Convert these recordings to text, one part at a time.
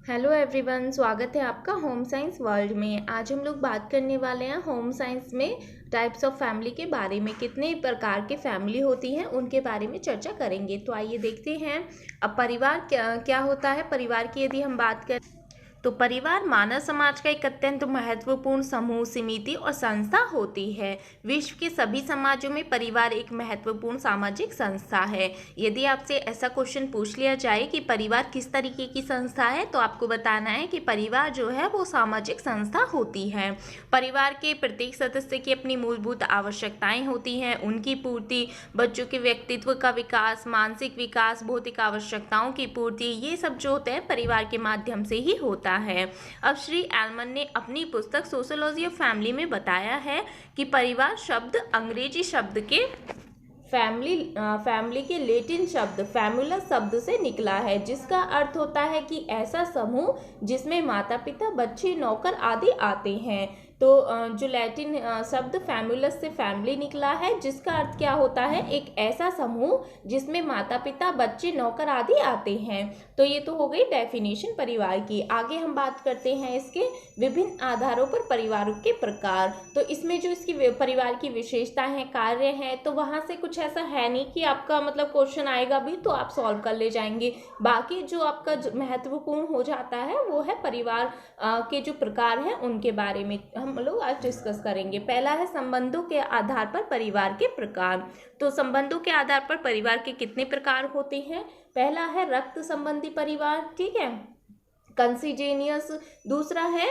Hello everyone, स्वागत है आपका होम साइंस वर्ल्ड में। आज हम लोग बात करने वाले हैं होम साइंस में टाइप्स ऑफ फैमिली के बारे में। कितने प्रकार के फैमिली होती हैं उनके बारे में चर्चा करेंगे। तो आइए देखते हैं अब परिवार क्या होता है। परिवार की यदि हम बात करें तो परिवार मानव समाज का एक अत्यंत महत्वपूर्ण समूह, समिति और संस्था होती है। विश्व के सभी समाजों में परिवार एक महत्वपूर्ण सामाजिक संस्था है। यदि आपसे ऐसा क्वेश्चन पूछ लिया जाए कि परिवार किस तरीके की संस्था है, तो आपको बताना है कि परिवार जो है वो सामाजिक संस्था होती है। परिवार के प्रत्येक सदस्य की अपनी मूलभूत आवश्यकताएं होती हैं, उनकी पूर्ति, बच्चों के व्यक्तित्व का विकास, मानसिक विकास, भौतिक आवश्यकताओं की पूर्ति, ये सब जो होते हैं परिवार के माध्यम से ही होता है। अब श्री एलमन ने अपनी पुस्तक सोशियोलॉजी ऑफ फैमिली में बताया है कि परिवार शब्द अंग्रेजी शब्द के फैमिली के लैटिन शब्द फैमुलस शब्द से निकला है, जिसका अर्थ होता है कि ऐसा समूह जिसमें माता पिता, बच्चे, नौकर आदि आते हैं। तो जो लैटिन शब्द फैमुलस से फैमिली निकला है, जिसका अर्थ क्या होता है, एक ऐसा समूह जिसमें माता पिता, बच्चे, नौकर आदि आते हैं। तो ये तो हो गई डेफिनेशन परिवार की। आगे हम बात करते हैं इसके विभिन्न आधारों पर परिवारों के प्रकार। तो इसमें जो इसकी परिवार की विशेषता है, कार्य है, तो वहां से कुछ ऐसा है नहीं कि आपका मतलब क्वेश्चन आएगा भी तो आप सॉल्व कर ले जाएंगे। बाकी जो आपका महत्वपूर्ण हो जाता है वो है परिवार के जो प्रकार हैं उनके बारे में हम लोग आज डिस्कस करेंगे। पहला है संबंधों के आधार पर परिवार के प्रकार। तो संबंधों के आधार पर परिवार के कितने प्रकार होते हैं। पहला है रक्त संबंधी परिवार, ठीक है, कंसिजेनियस। दूसरा है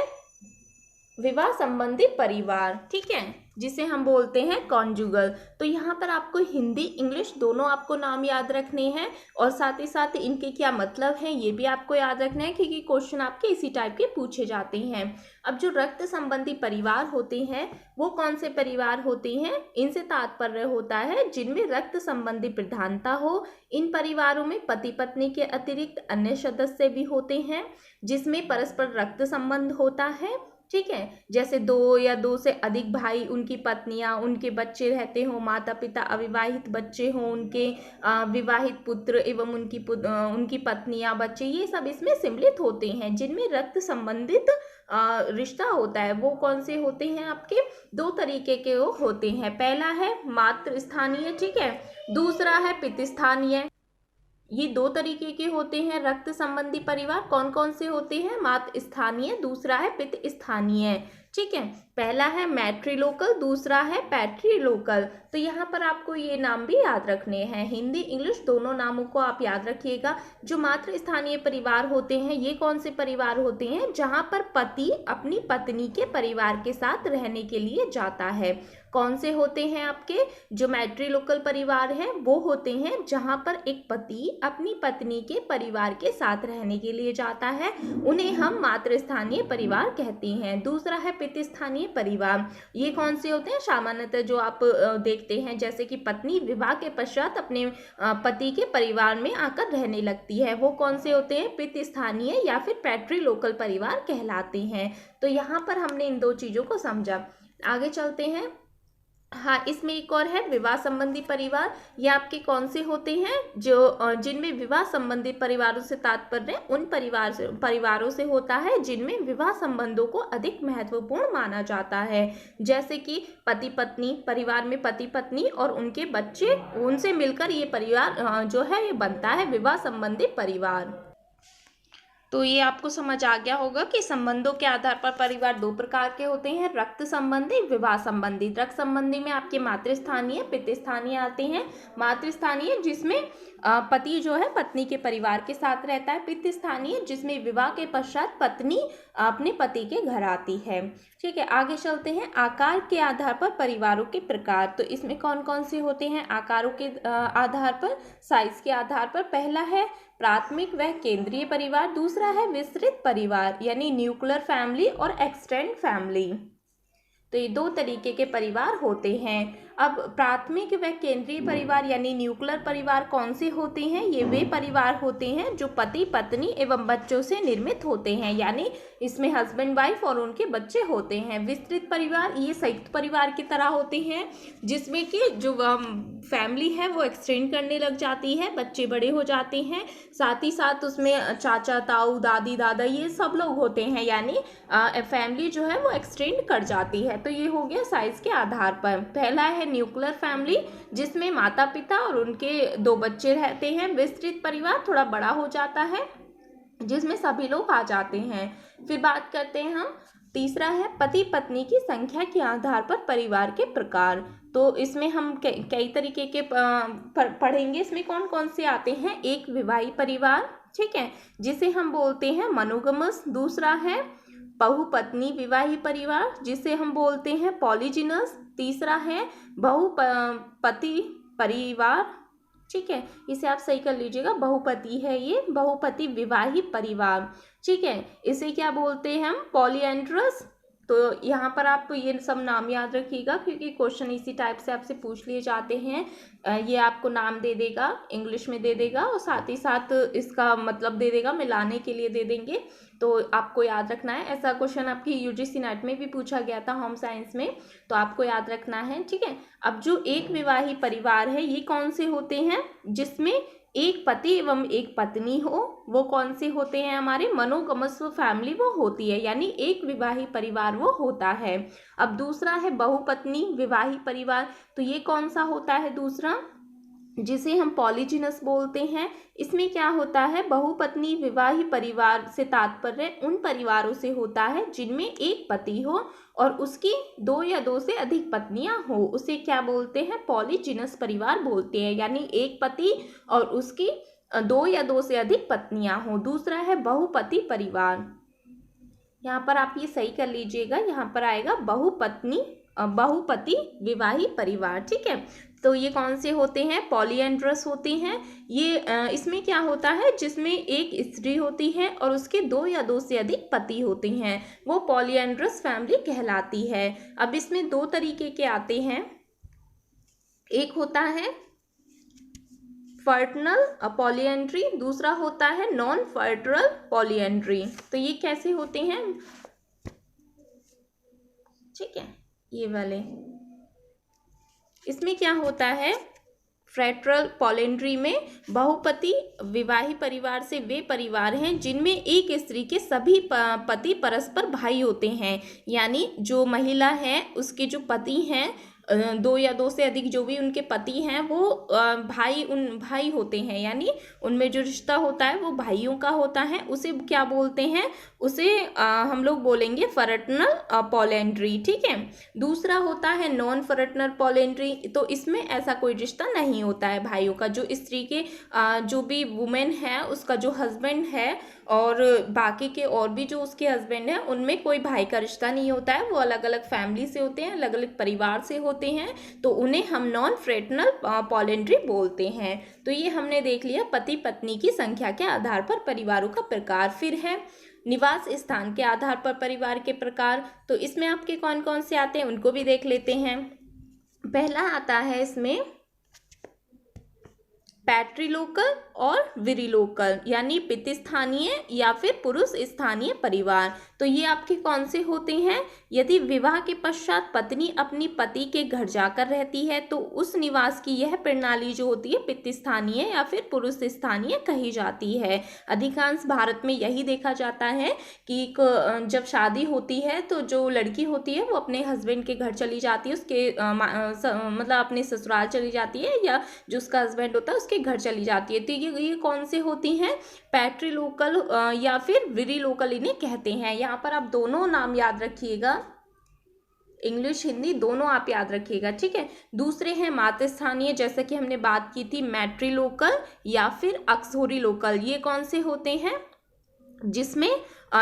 विवाह संबंधी परिवार, ठीक है, जिसे हम बोलते हैं कॉन्जुगल। तो यहाँ पर आपको हिंदी इंग्लिश दोनों आपको नाम याद रखने हैं और साथ ही साथ इनके क्या मतलब हैं ये भी आपको याद रखना है, क्योंकि क्वेश्चन आपके इसी टाइप के पूछे जाते हैं। अब जो रक्त संबंधी परिवार होते हैं वो कौन से परिवार होते हैं, इनसे तात्पर्य होता है जिनमें रक्त संबंधी प्रधानता हो। इन परिवारों में पति पत्नी के अतिरिक्त अन्य सदस्य भी होते हैं जिसमें परस्पर रक्त संबंध होता है, ठीक है, जैसे दो या दो से अधिक भाई, उनकी पत्नियां, उनके बच्चे रहते हों, माता पिता, अविवाहित बच्चे हों, उनके विवाहित पुत्र एवं उनकी पत्नियां, बच्चे, ये सब इसमें सम्मिलित होते हैं। जिनमें रक्त संबंधित रिश्ता होता है वो कौन से होते हैं, आपके दो तरीके के वो होते हैं। पहला है मातृ स्थानीय, ठीक है, दूसरा है पितृ स्थानीय। ये दो तरीके के होते हैं रक्त संबंधी परिवार। कौन कौन से होते हैं, मातृ स्थानीय, दूसरा है पितृ स्थानीय, ठीक है। पहला है मैट्रिलोकल, दूसरा है पैट्रिलोकल। तो यहाँ पर आपको ये नाम भी याद रखने हैं, हिंदी इंग्लिश दोनों नामों को आप याद रखिएगा। जो मातृ स्थानीय परिवार होते हैं ये कौन से परिवार होते हैं, जहाँ पर पति अपनी पत्नी के परिवार के साथ रहने के लिए जाता है। कौन से होते हैं आपके जो मैट्रिलोकल परिवार हैं, वो होते हैं जहाँ पर एक पति अपनी पत्नी के परिवार के साथ रहने के लिए जाता है, उन्हें हम मातृस्थानीय परिवार कहते हैं। दूसरा है पितृ स्थानीय परिवार। ये कौन से होते हैं, सामान्यतः जो आप देखते हैं जैसे कि पत्नी विवाह के पश्चात अपने पति के परिवार में आकर रहने लगती है, वो कौन से होते हैं, पितृ स्थानीय या फिर पैट्रिलोकल परिवार कहलाते हैं। तो यहाँ पर हमने इन दो चीजों को समझा। आगे चलते हैं। हाँ, इसमें एक और है विवाह संबंधी परिवार। ये आपके कौन से होते हैं, जो जिनमें विवाह संबंधी परिवारों से तात्पर्य उन परिवारों से होता है जिनमें विवाह संबंधों को अधिक महत्वपूर्ण माना जाता है। जैसे कि पति पत्नी परिवार में पति पत्नी और उनके बच्चे, उनसे मिलकर ये परिवार जो है ये बनता है विवाह संबंधी परिवार। तो ये आपको समझ आ गया होगा कि संबंधों के आधार पर परिवार दो प्रकार के होते हैं, रक्त संबंधी, विवाह संबंधी। रक्त संबंधी में आपके मातृस्थानीय, पितृ स्थानीय आते हैं। मातृस्थानीय जिसमें पति जो है पत्नी के परिवार के साथ रहता है, पितृ स्थानीय जिसमें विवाह के पश्चात पत्नी अपने पति के घर आती है, ठीक है। आगे चलते हैं। आकार के आधार पर परिवारों के प्रकार। तो इसमें कौन कौन से होते हैं आकारों के आधार पर, साइज के आधार पर। पहला है प्राथमिक व केंद्रीय परिवार, दूसरा है विस्तृत परिवार यानी न्यूक्लियर फैमिली और एक्सटेंड फैमिली। तो तो ये दो तरीके के परिवार होते हैं। अब प्राथमिक व केंद्रीय परिवार यानी न्यूक्लियर परिवार कौन से होते हैं? ये वे परिवार होते हैं जो पति पत्नी एवं बच्चों से निर्मित होते हैं, यानी इसमें हस्बैंड वाइफ और उनके बच्चे होते हैं। विस्तृत परिवार ये संयुक्त परिवार की तरह होते हैं, जिसमें कि जो फैमिली है वो एक्सटेंड करने लग जाती है, बच्चे बड़े हो जाते हैं, साथ ही साथ उसमें चाचा ताऊ दादी दादा ये सब लोग होते हैं, यानी फैमिली जो है वो एक्सटेंड कर जाती है। तो ये हो गया साइज के आधार पर। पहला है न्यूक्लियर फैमिली, जिसमें माता पिता और उनके 2 बच्चे रहते हैं। विस्तृत परिवार थोड़ा बड़ा हो जाता है, जिसमें सभी लोग आ जाते हैं। फिर बात करते हैं हम, तीसरा है पति पत्नी की संख्या के आधार पर परिवार के प्रकार। तो इसमें हम कई तरीके के पढ़ेंगे। इसमें कौन कौन से आते हैं? एक विवाहित परिवार, ठीक है, जिसे हम बोलते हैं मोनोगमस। दूसरा है बहुपत्नी विवाहित परिवार, जिसे हम बोलते हैं पॉलीजिनस। तीसरा है बहुपति परिवार, ठीक है, इसे आप सही कर लीजिएगा, बहुपति है ये, बहुपति विवाहित परिवार, ठीक है। इसे क्या बोलते हैं हम? पॉलीएंड्रस। तो यहाँ पर आप ये सब नाम याद रखिएगा, क्योंकि क्वेश्चन इसी टाइप से आपसे पूछ लिए जाते हैं। ये आपको नाम दे देगा, इंग्लिश में दे देगा, और साथ ही साथ इसका मतलब दे देगा, मिलाने के लिए दे देंगे, तो आपको याद रखना है। ऐसा क्वेश्चन आपकी यूजीसी नेट में भी पूछा गया था होम साइंस में, तो आपको याद रखना है, ठीक है। अब जो एक विवाहित परिवार है ये कौन से होते हैं? जिसमें एक पति एवं एक पत्नी हो, वो कौन से होते हैं? हमारे मोनोगमस फैमिली वो होती है, यानी एक विवाहित परिवार वो होता है। अब दूसरा है बहुपत्नी विवाहित परिवार, तो ये कौन सा होता है दूसरा? जिसे हम पॉलीजिनस बोलते हैं। इसमें क्या होता है? बहुपत्नी विवाहित परिवार से तात्पर्य उन परिवारों से होता है जिनमें एक पति हो और उसकी 2 या 2 से अधिक पत्नियां हो, उसे क्या बोलते हैं? पॉलीजिनस परिवार बोलते हैं, यानी एक पति और उसकी 2 या 2 से अधिक पत्नियां हो। दूसरा है बहुपति परिवार, यहाँ पर आप ये सही कर लीजिएगा, यहाँ पर आएगा बहुपति विवाहित परिवार, ठीक है। तो ये कौन से होते हैं? पॉलीएंड्रस होते हैं। ये इसमें क्या होता है? जिसमें एक स्त्री होती है और उसके 2 या 2 से अधिक पति होते हैं, वो पॉलीएंड्रस फैमिली कहलाती है। अब इसमें 2 तरीके के आते हैं, एक होता है फर्टनल पॉलीएंड्री, दूसरा होता है नॉन फर्टरल पॉलीएंड्री। तो ये कैसे होते हैं? ठीक है, ये वाले, इसमें क्या होता है? फ्रैटरल पॉलीएंड्री में बहुपति विवाहित परिवार से वे परिवार हैं जिनमें एक स्त्री के सभी पति परस्पर भाई होते हैं, यानी जो महिला है उसके जो पति हैं 2 या 2 से अधिक जो भी उनके पति हैं वो भाई होते हैं, यानी उनमें जो रिश्ता होता है वो भाइयों का होता है। उसे क्या बोलते हैं? उसे हम लोग बोलेंगे फ्रैटरनल पॉलीएंड्री, ठीक है। दूसरा होता है नॉन फ्रैटरनल पॉलीएंड्री, तो इसमें ऐसा कोई रिश्ता नहीं होता है भाइयों का। जो स्त्री के जो भी वुमेन है उसका जो हस्बैंड है और बाकी के और भी जो उसके हस्बैंड हैं उनमें कोई भाई का रिश्ता नहीं होता है, वो अलग अलग फैमिली से होते हैं, अलग अलग परिवार से होते हैं, तो उन्हें हम नॉन फ्रैटरनल पॉलीएंड्री बोलते हैं। तो ये हमने देख लिया पति पत्नी की संख्या के आधार पर परिवारों का प्रकार। फिर है निवास स्थान के आधार पर परिवार के प्रकार, तो इसमें आपके कौन कौन से आते हैं उनको भी देख लेते हैं। पहला आता है इसमें पैट्रिलोकल और विरिलोकल, यानी पितृ स्थानीय या फिर पुरुष स्थानीय परिवार। तो ये आपके कौन से होते हैं? यदि विवाह के पश्चात पत्नी अपनी पति के घर जाकर रहती है तो उस निवास की यह प्रणाली जो होती है पितृ स्थानीय या फिर पुरुष स्थानीय कही जाती है। अधिकांश भारत में यही देखा जाता है कि जब शादी होती है तो जो लड़की होती है वो अपने हस्बैंड के घर चली जाती है, उसके मतलब अपने ससुराल चली जाती है, या जो उसका हस्बैंड होता है उसके घर चली जाती है। तो ये कौन से होती हैं? पैट्रिलोकल या फिर विरिलोकल इन्हें कहते हैं। यहाँ पर आप दोनों नाम याद रखिएगा, इंग्लिश हिंदी दोनों आप याद रखिएगा, ठीक है। दूसरे हैं मातृस्थानीय, जैसे कि हमने बात की थी मैट्रिलोकल या फिर अक्सोरिलोकल। ये कौन से होते हैं? जिसमें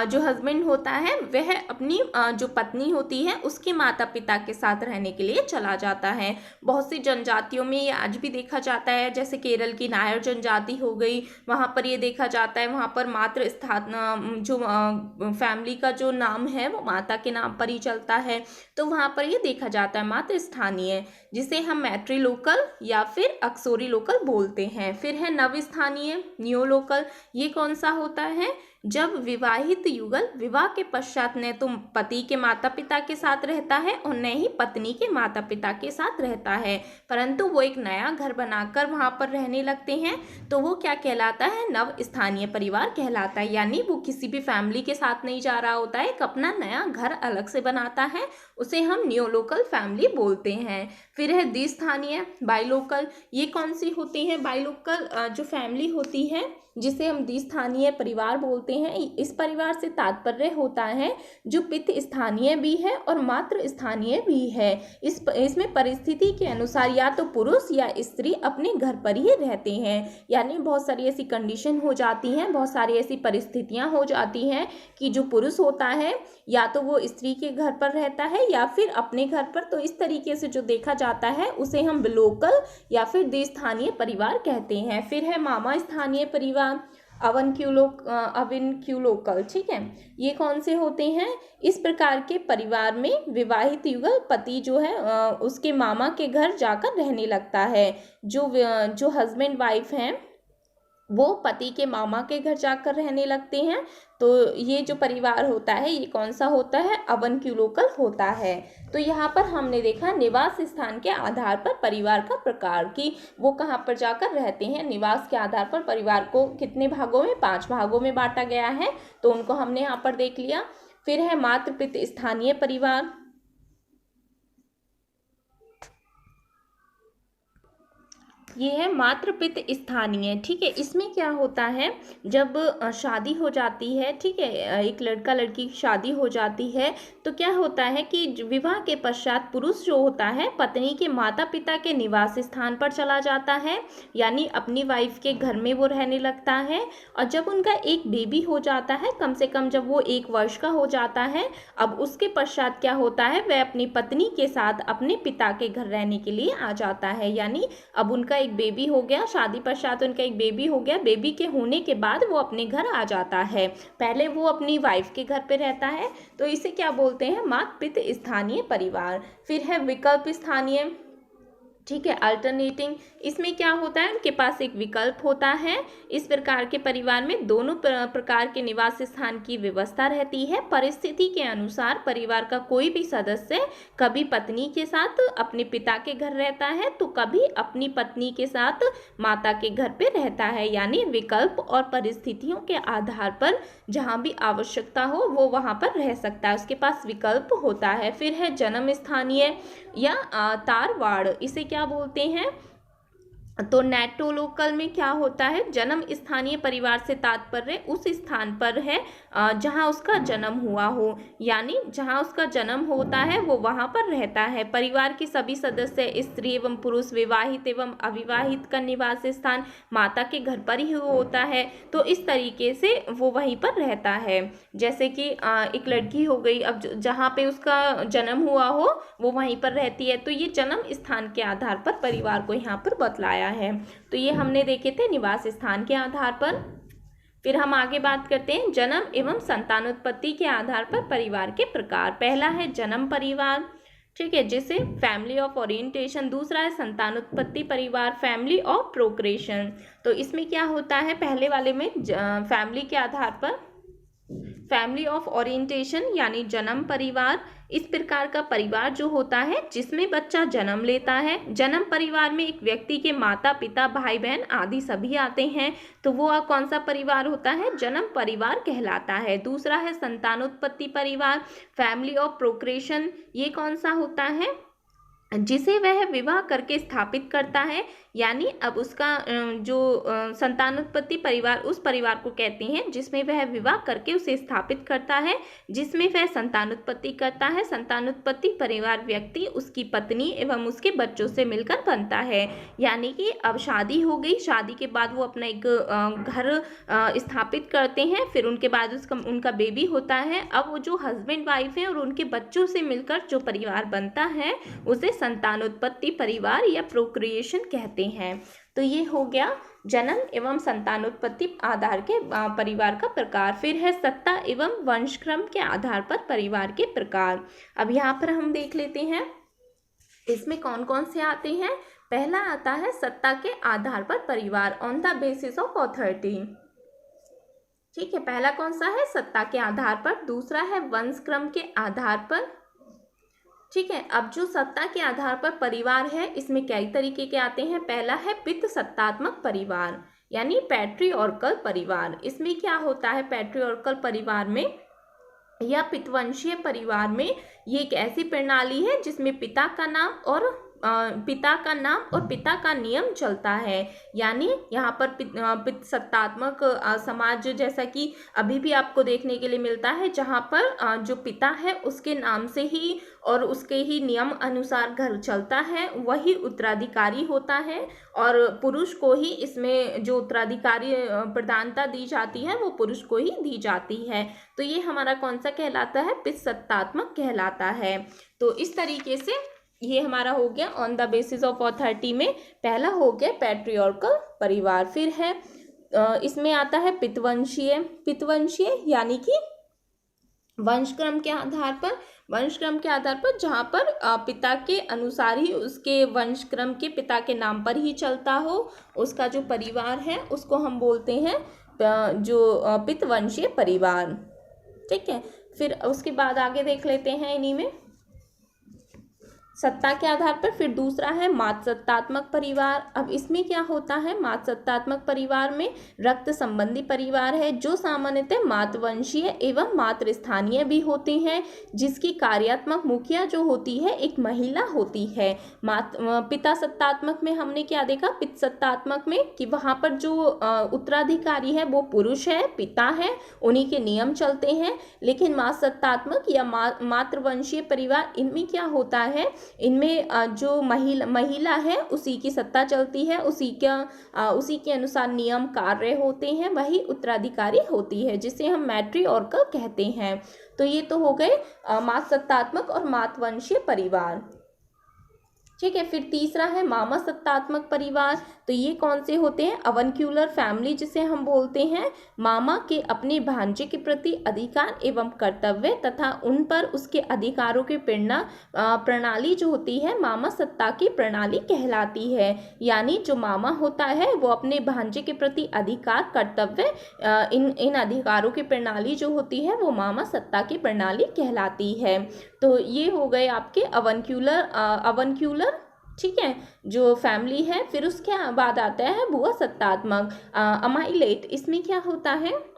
जो हस्बैंड होता है वह अपनी जो पत्नी होती है उसके माता पिता के साथ रहने के लिए चला जाता है। बहुत सी जनजातियों में ये आज भी देखा जाता है, जैसे केरल की नायर जनजाति हो गई, वहाँ पर ये देखा जाता है। वहाँ पर मातृ स्थान जो फैमिली का जो नाम है वो माता के नाम पर ही चलता है, तो वहाँ पर ये देखा जाता है मातृ स्थानीय, जिसे हम मैट्री लोकल या फिर अक्सोरी लोकल बोलते हैं। फिर है नव स्थानीय, नियो लोकल। ये कौन सा होता है? जब विवाहित युगल विवाह के पश्चात न तो पति के माता पिता के साथ रहता है और न ही पत्नी के माता पिता के साथ रहता है, परंतु वो एक नया घर बनाकर वहां पर रहने लगते हैं, तो वो क्या कहलाता है? नव स्थानीय परिवार कहलाता है। यानी वो किसी भी फैमिली के साथ नहीं जा रहा होता है, एक अपना नया घर अलग से बनाता है, उसे हम न्यू लोकल फैमिली बोलते हैं। फिर है द्विस्थानीय, बाई लोकल। ये कौन सी होती है? बाई लोकल जो फैमिली होती है जिसे हम द्विस्थानीय परिवार बोलते हैं। इस परिवार से तात्पर्य होता है जो पितृ स्थानीय भी है और मातृ स्थानीय भी है। इसमें परिस्थिति के अनुसार या तो पुरुष या स्त्री अपने घर पर ही रहते हैं। यानी बहुत सारी ऐसी कंडीशन हो जाती हैं, बहुत सारी ऐसी परिस्थितियां हो जाती हैं कि जो पुरुष होता है या तो वो स्त्री के घर पर रहता है या फिर अपने घर पर। तो इस तरीके से जो देखा जाता है उसे हम बिलोकल या फिर द्विस्थानीय परिवार कहते हैं। फिर है मामा स्थानीय परिवार, अविनक्यूलोकल। ठीक है, ये कौन से होते हैं? इस प्रकार के परिवार में विवाहित युगल पति जो है उसके मामा के घर जाकर रहने लगता है। जो हस्बैंड वाइफ हैं वो पति के मामा के घर जाकर रहने लगते हैं। तो ये जो परिवार होता है ये कौन सा होता है? अवनक्यूलोकल होता है। तो यहाँ पर हमने देखा निवास स्थान के आधार पर परिवार का प्रकार, कि वो कहाँ पर जाकर रहते हैं। निवास के आधार पर परिवार को कितने भागों में? 5 भागों में बांटा गया है, तो उनको हमने यहाँ पर देख लिया। फिर है मातृ पितृ स्थानीय परिवार। ये है मातृ पितृ स्थानीय। ठीक है, इसमें क्या होता है? जब शादी हो जाती है, ठीक है, एक लड़का लड़की की शादी हो जाती है, तो क्या होता है कि विवाह के पश्चात पुरुष जो होता है पत्नी के माता पिता के निवास स्थान पर चला जाता है, यानी अपनी वाइफ के घर में वो रहने लगता है। और जब उनका एक बेबी हो जाता है, कम से कम जब वो 1 वर्ष का हो जाता है, अब उसके पश्चात क्या होता है? वह अपनी पत्नी के साथ अपने पिता के घर रहने के लिए आ जाता है। यानी अब उनका एक बेबी हो गया, शादी पश्चात उनका एक बेबी हो गया, बेबी के होने के बाद वो अपने घर आ जाता है। पहले वो अपनी वाइफ के घर पे रहता है, तो इसे क्या बोलते हैं? मातृ पितृ स्थानीय परिवार। फिर है विकल्प स्थानीय। ठीक है, अल्टरनेटिंग। इसमें क्या होता है? उनके पास एक विकल्प होता है। इस प्रकार के परिवार में दोनों प्रकार के निवास स्थान की व्यवस्था रहती है। परिस्थिति के अनुसार परिवार का कोई भी सदस्य कभी पत्नी के साथ अपने पिता के घर रहता है, तो कभी अपनी पत्नी के साथ माता के घर पे रहता है। यानी विकल्प और परिस्थितियों के आधार पर जहाँ भी आवश्यकता हो वो वहाँ पर रह सकता है, उसके पास विकल्प होता है। फिर है जन्म स्थानीय या तारवाड़। इसे क्या बोलते हैं? तो नेटोलोकल में क्या होता है? जन्म स्थानीय परिवार से तात्पर्य उस स्थान पर है जहां उसका जन्म हुआ हो, यानी जहां उसका जन्म होता है वो वहां पर रहता है। परिवार के सभी सदस्य स्त्री एवं पुरुष, विवाहित एवं अविवाहित का निवास स्थान माता के घर पर ही होता है, तो इस तरीके से वो वहीं पर रहता है। जैसे कि एक लड़की हो गई, अब जहाँ पे उसका जन्म हुआ हो वो वहीं पर रहती है, तो ये जन्म स्थान के आधार पर परिवार को यहाँ पर बतलाया है। तो ये हमने देखे थे निवास स्थान के आधार पर। फिर हम आगे बात करते हैं जन्म एवं संतानोत्पत्ति के आधार पर परिवार के प्रकार। पहला है जन्म परिवार, ठीक है, जिसे फैमिली ऑफ ओरिएंटेशन। दूसरा है संतानोत्पत्ति परिवार, फैमिली ऑफ प्रोक्रिएशन। तो इसमें क्या होता है? पहले वाले में फैमिली के आधार पर फैमिली ऑफ ओरिएंटेशन यानी जन्म परिवार। इस प्रकार का परिवार जो होता है जिसमें बच्चा जन्म लेता है। जन्म परिवार में एक व्यक्ति के माता पिता भाई बहन आदि सभी आते हैं, तो वो कौन सा परिवार होता है? जन्म परिवार कहलाता है। दूसरा है संतानोत्पत्ति परिवार, फैमिली ऑफ प्रोक्रिएशन। ये कौन सा होता है? जिसे वह विवाह करके स्थापित करता है। यानी अब उसका जो संतानोत्पत्ति परिवार उस परिवार को कहते हैं जिसमें वह विवाह करके उसे स्थापित करता है, जिसमें वह संतानोत्पत्ति करता है। संतानोत्पत्ति परिवार व्यक्ति, उसकी पत्नी एवं उसके बच्चों से मिलकर बनता है। यानी कि अब शादी हो गई, शादी के बाद वो अपना एक घर स्थापित करते हैं, फिर उनके बाद उनका बेबी होता है। अब वो जो हस्बैंड वाइफ है और उनके बच्चों से मिलकर जो परिवार बनता है उसे संतानोत्पत्ति परिवार या प्रोक्रिएशन कहते हैं। तो ये हो गया जन्म एवं संतानोत्पत्ति आधार के परिवार का प्रकार। फिर है सत्ता एवं वंशक्रम के आधार पर परिवार के प्रकार। अब यहाँ पर हम देख लेते हैं इसमें कौन कौन से आते हैं। पहला आता है सत्ता के आधार पर परिवार, on the basis of authority. ठीक है, पहला कौन सा है, सत्ता के आधार पर। दूसरा है वंशक्रम के आधार पर। ठीक है, अब जो सत्ता के आधार पर परिवार है इसमें कई तरीके के आते हैं। पहला है पितृसत्तात्मक परिवार यानी पैट्रियर्कल परिवार। इसमें क्या होता है, पैट्रियर्कल परिवार में या पितवंशीय परिवार में ये एक ऐसी प्रणाली है जिसमें पिता का नाम और पिता का नियम चलता है। यानी यहाँ पर पितृसत्तात्मक समाज जैसा कि अभी भी आपको देखने के लिए मिलता है, जहाँ पर जो पिता है उसके नाम से ही और उसके ही नियम अनुसार घर चलता है, वही उत्तराधिकारी होता है और पुरुष को ही इसमें जो उत्तराधिकारी प्रधानता दी जाती है वो पुरुष को ही दी जाती है। तो ये हमारा कौन सा कहलाता है, पितृसत्तात्मक कहलाता है। तो इस तरीके से ये हमारा हो गया on the basis of authority में पहला हो गया पैट्रियर्कल परिवार। फिर है इसमें आता है पितवंशीय यानी कि वंशक्रम के आधार पर, जहाँ पर पिता के अनुसार ही उसके वंशक्रम के पिता के नाम पर ही चलता हो, उसका जो परिवार है उसको हम बोलते हैं जो पितवंशीय परिवार। ठीक है, फिर उसके बाद आगे देख लेते हैं इन्हीं में सत्ता के आधार पर। फिर दूसरा है मातृसत्तात्मक परिवार। अब इसमें क्या होता है, मातृसत्तात्मक परिवार में रक्त संबंधी परिवार है जो सामान्यतः मातृवंशीय एवं मातृस्थानीय भी होते हैं, जिसकी कार्यात्मक मुखिया जो होती है एक महिला होती है। पिता सत्तात्मक में हमने क्या देखा, पितृसत्तात्मक में कि वहाँ पर जो उत्तराधिकारी है वो पुरुष है, पिता है, उन्हीं के नियम चलते हैं। लेकिन मातृसत्तात्मक या मातृवंशीय परिवार, इनमें क्या होता है, इनमें जो महिला है उसी की सत्ता चलती है, उसी के अनुसार नियम कार्य होते हैं, वही उत्तराधिकारी होती है, जिसे हम मैट्रियर्कल कहते हैं। तो ये तो हो गए मातृसत्तात्मक और मातृवंशीय परिवार। ठीक है, फिर तीसरा है मामा सत्तात्मक परिवार। तो ये कौन से होते हैं, अवनक्यूलर फैमिली जिसे हम बोलते हैं। मामा के अपने भांजे के प्रति अधिकार एवं कर्तव्य तथा उन पर उसके अधिकारों की प्रणाली जो होती है मामा सत्ता की प्रणाली कहलाती है। यानी जो मामा होता है वो अपने भांजे के प्रति अधिकार, कर्तव्य, इन अधिकारों की प्रणाली जो होती है वो मामा सत्ता की प्रणाली कहलाती है। तो ये हो गए आपके अवनक्यूलर ठीक है जो फैमिली है। फिर उसके बाद आता है बुआ सत्तात्मक अमाइलेट। इसमें क्या होता है,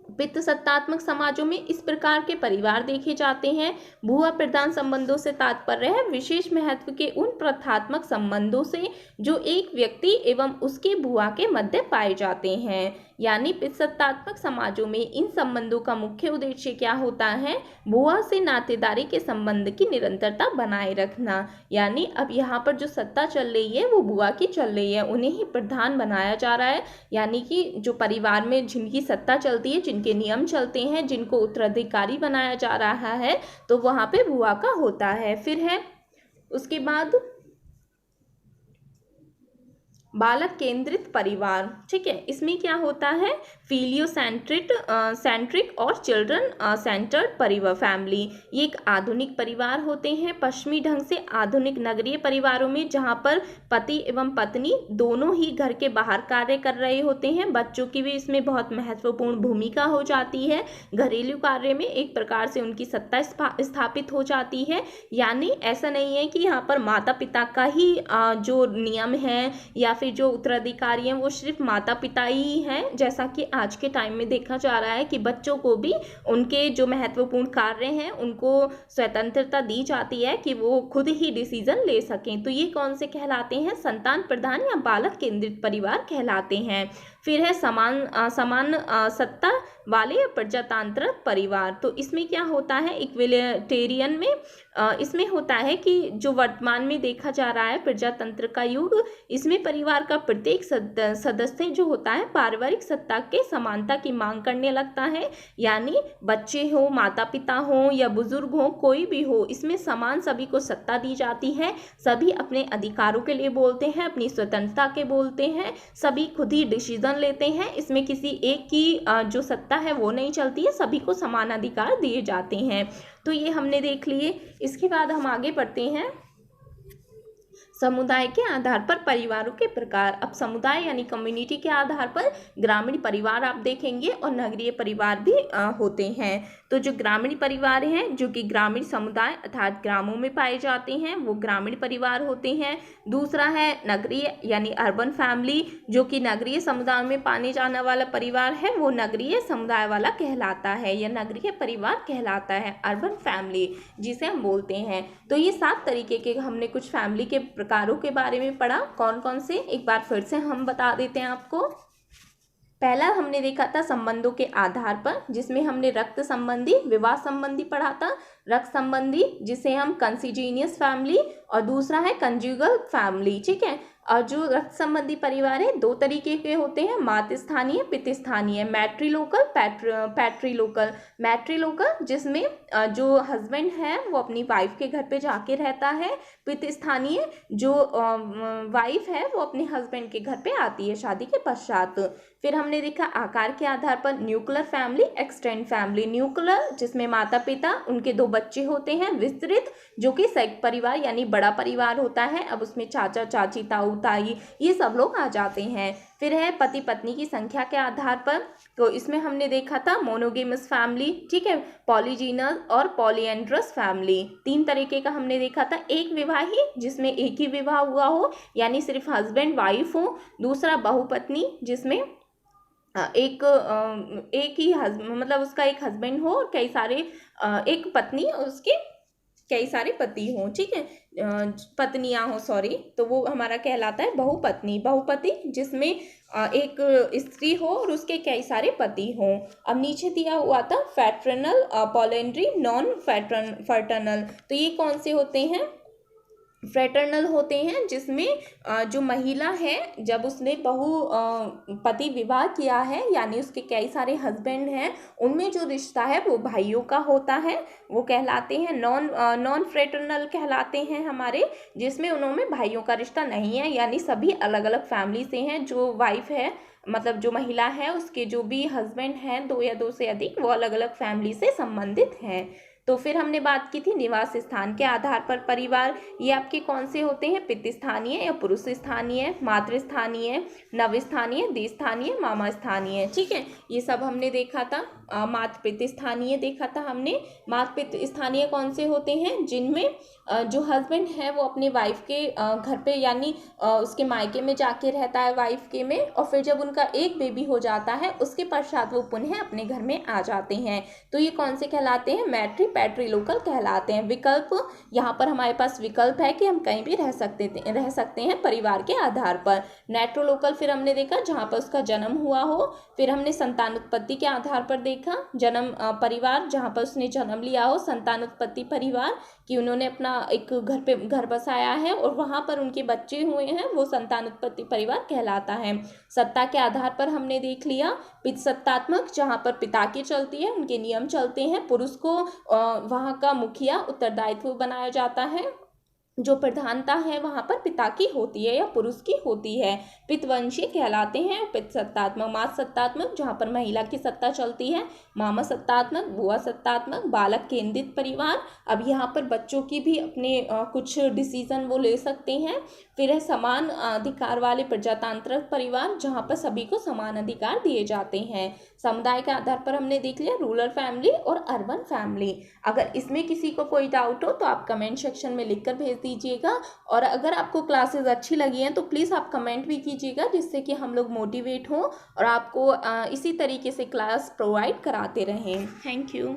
पितृसत्तात्मक समाजों में इस प्रकार के परिवार देखे जाते हैं। भुआ प्रधान संबंधों से तात्पर्य है विशेष महत्व के उन प्रथात्मक संबंधों से जो एक व्यक्ति एवं उसके भुआ के मध्य पाए जाते हैं। यानी पितृसत्तात्मक समाजों में इन संबंधों का मुख्य उद्देश्य क्या होता है, भुआ से नातेदारी के संबंध की निरंतरता बनाए रखना। यानी अब यहाँ पर जो सत्ता चल रही है वो भुआ की चल रही है, उन्हें ही प्रधान बनाया जा रहा है। यानी कि जो परिवार में जिनकी सत्ता चलती है, जिनके नियम चलते हैं, जिनको उत्तराधिकारी बनाया जा रहा है, तो वहाँ पे भुआ का होता है। फिर है उसके बाद बालक केंद्रित परिवार। ठीक है, इसमें क्या होता है, सेंट्रिक और चिल्ड्रन सेंटर्ड परिवार फैमिली। ये एक आधुनिक परिवार होते हैं पश्चिमी ढंग से आधुनिक नगरीय परिवारों में, जहाँ पर पति एवं पत्नी दोनों ही घर के बाहर कार्य कर रहे होते हैं। बच्चों की भी इसमें बहुत महत्वपूर्ण भूमिका हो जाती है। घरेलू कार्य में एक प्रकार से उनकी सत्ता स्थापित हो जाती है। यानी ऐसा नहीं है कि यहाँ पर माता पिता का ही जो नियम है या फिर फिर जो उत्तराधिकारी हैं वो सिर्फ माता पिता ही हैं, जैसा कि आज के टाइम में देखा जा रहा है कि बच्चों को भी उनके जो महत्वपूर्ण कार्य हैं उनको स्वतंत्रता दी जाती है कि वो खुद ही डिसीजन ले सकें। तो ये कौन से कहलाते हैं? संतान प्रधान या बालक केंद्रित परिवार कहलाते हैं। फिर है समान सत्ता वाले या प्रजातांत्रिक परिवार। तो इसमें क्या होता है? इक्विलिटेरियन में इसमें होता है कि जो वर्तमान में देखा जा रहा है प्रजातंत्र का युग, इसमें परिवार का प्रत्येक सदस्य जो होता है पारिवारिक सत्ता के समानता की मांग करने लगता है, यानी बच्चे हो, माता पिता हो या बुजुर्ग हो, कोई भी हो, इसमें समान सभी को सत्ता दी जाती है। सभी अपने अधिकारों के लिए बोलते हैं, अपनी स्वतंत्रता के बोलते हैं, सभी खुद ही डिसीजन लेते हैं। इसमें किसी एक की जो सत्ता है वो नहीं चलती है, सभी को समान अधिकार दिए जाते हैं। तो ये हमने देख लिए। इसके बाद हम आगे बढ़ते हैं समुदाय के आधार पर परिवारों के प्रकार। अब समुदाय यानी कम्युनिटी के आधार पर ग्रामीण परिवार आप देखेंगे और नगरीय परिवार भी होते हैं। तो जो ग्रामीण परिवार हैं जो कि ग्रामीण समुदाय अर्थात ग्रामों में पाए जाते हैं वो ग्रामीण परिवार होते हैं। दूसरा है नगरीय यानी अर्बन फैमिली, जो कि नगरीय समुदाय में पाने जाने वाला परिवार है वो नगरीय समुदाय वाला कहलाता है या नगरीय परिवार कहलाता है, अर्बन फैमिली जिसे हम बोलते हैं। तो ये 7 तरीके के हमने कुछ फैमिली के प्रकारों के बारे में पढ़ा। कौन कौन से एक बार फिर से हम बता देते हैं आपको। पहला हमने देखा था संबंधों के आधार पर, जिसमें हमने रक्त संबंधी, विवाह संबंधी पढ़ा था। रक्त संबंधी जिसे हम कंसिजीनियस फैमिली, और दूसरा है कंजुगल फैमिली, ठीक है। और जो रक्त संबंधी परिवार है 2 तरीके के होते हैं, मातृस्थानीय, पितृस्थानीय, मैट्रीलोकल, पैट्रीलोकल। मैट्रीलोकल जिसमें जो हस्बैंड है वो अपनी वाइफ के घर पे जाके रहता है। पितृस्थानीय जो वाइफ है वो अपने हस्बैंड के घर पे आती है शादी के पश्चात। फिर हमने देखा आकार के आधार पर nuclear family, extend family. Nuclear जिसमें माता पिता, उनके 2 बच्चे होते हैं। विस्तृत जो कि संयुक्त परिवार यानी बड़ा परिवार होता है, अब उसमें चाचा चाची, ताऊ ताई ये सब लोग आ जाते हैं। फिर है पति पत्नी की संख्या के आधार पर, तो इसमें हमने देखा था मोनोगेमस फैमिली, ठीक है, पॉलीजीनस और पॉलीएंड्रस फैमिली। 3 तरीके का हमने देखा था। एक विवाही जिसमें एक ही विवाह हुआ हो यानी सिर्फ हस्बैंड वाइफ हो। दूसरा बहुपत्नी जिसमें एक ही मतलब उसका एक हस्बैंड हो और कई सारे एक पत्नी उसके कई सारे पति हों, ठीक है, पत्नियां हो, सॉरी, तो वो हमारा कहलाता है बहुपत्नी। बहुपति जिसमें एक स्त्री हो और उसके कई सारे पति हों। अब नीचे दिया हुआ था फैटर्नल, पॉलेंड्री, नॉन फैटर्नल। तो ये कौन से होते हैं? फ्रेटर्नल होते हैं जिसमें जो महिला है जब उसने पति विवाह किया है यानी उसके कई सारे हस्बैंड हैं, उनमें जो रिश्ता है वो भाइयों का होता है, वो कहलाते हैं नॉन फ्रेटर्नल कहलाते हैं हमारे, जिसमें उनमें भाइयों का रिश्ता नहीं है यानी सभी अलग अलग फैमिली से हैं। जो वाइफ है मतलब जो महिला है उसके जो भी हस्बैंड हैं 2 या 2 से अधिक, वो अलग अलग फैमिली से संबंधित हैं। तो फिर हमने बात की थी निवास स्थान के आधार पर परिवार। ये आपके कौन से होते हैं? पितृस्थानीय या पुरुष स्थानीय, मातृस्थानीय, नवस्थानीय, द्विस्थानीय, मामा स्थानीय, ठीक है, ये सब हमने देखा था। मातृ पितृस्थानीय देखा था हमने। मातृ पितृस्थानीय कौन से होते हैं? जिनमें जो हस्बैंड है वो अपने वाइफ के घर पे यानी उसके मायके में जाके रहता है वाइफ के में, और फिर जब उनका एक बेबी हो जाता है उसके पश्चात वो पुनः अपने घर में आ जाते हैं। तो ये कौन से कहलाते हैं? मैट्री पैट्रीलोकल कहलाते हैं। विकल्प, यहाँ पर हमारे पास विकल्प है कि हम कहीं भी रह सकते हैं परिवार के आधार पर। नेट्रोलोकल फिर हमने देखा जहाँ पर उसका जन्म हुआ हो। फिर हमने संतानोत्पत्ति के आधार पर देखा जन्म परिवार जहाँ पर उसने जन्म लिया हो, संतानोत्पत्ति परिवार कि उन्होंने अपना एक घर बसाया है और वहाँ पर उनके बच्चे हुए हैं, वो संतानोत्पत्ति परिवार कहलाता है। सत्ता के आधार पर हमने देख लिया पितृसत्तात्मक, जहाँ पर पिता की चलती है, उनके नियम चलते हैं, पुरुष को वहाँ का मुखिया उत्तरदायित्व बनाया जाता है, जो प्रधानता है वहाँ पर पिता की होती है या पुरुष की होती है। पितवंशीय कहलाते हैं। पितृसत्तात्मक, मात सत्तात्मक जहाँ पर महिला की सत्ता चलती है, मामा सत्तात्मक, बुआ सत्तात्मक, बालक केंद्रित परिवार, अब यहाँ पर बच्चों की भी अपने कुछ डिसीजन वो ले सकते हैं। फिर है समान अधिकार वाले प्रजातांत्रिक परिवार जहाँ पर सभी को समान अधिकार दिए जाते हैं। समुदाय के आधार पर हमने देख लिया रूरल फैमिली और अर्बन फैमिली। अगर इसमें किसी को कोई डाउट हो तो आप कमेंट सेक्शन में लिखकर भेज दीजिएगा। और अगर आपको क्लासेस अच्छी लगी हैं तो प्लीज़ आप कमेंट भी कीजिएगा, जिससे कि हम लोग मोटिवेट हों और आपको इसी तरीके से क्लास प्रोवाइड कराते रहें। Thank you.